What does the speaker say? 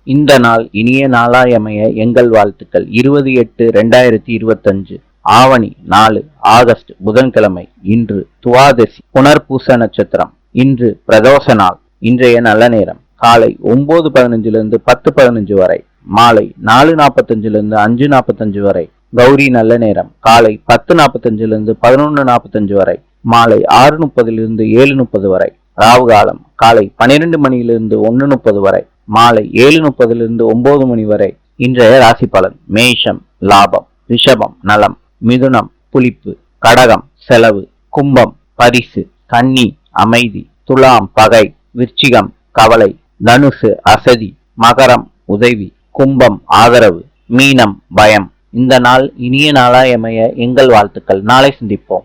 இந்த நாள் இனிய நாளாயமைய எங்கள் வாழ்த்துக்கள். 20/8/2025 ஆவணி 4 ஆகஸ்ட் புதன்கிழமை. இன்று துவாதசி புனர்பூச நட்சத்திரம். இன்று பிரதோஷ நாள். இன்றைய நல்ல நேரம் காலை 9:15 10:15 வரை, மாலை 4:45 5:45 வரை. கௌரி நல்ல நேரம் காலை 10:45 11:45 வரை, மாலை 6:30 7:30 வரை. ராவு காலம் காலை 12 மணியிலிருந்து 1:30 வரை, மாலை 7:30 9 மணி வரை. இன்றைய ராசி பலன். மேஷம் லாபம், ரிஷபம் நலம், மிதுனம் புளிப்பு, கடகம் செலவு, கும்பம் பரிசு, கன்னி அமைதி, துலாம் பகை, விருச்சிகம் கவலை, தனுசு அசதி, மகரம் உதவி, கும்பம் ஆதரவு, மீனம் பயம். இந்த நாள் இனிய நாளாயமைய எங்கள் வாழ்த்துக்கள். நாளை சந்திப்போம்.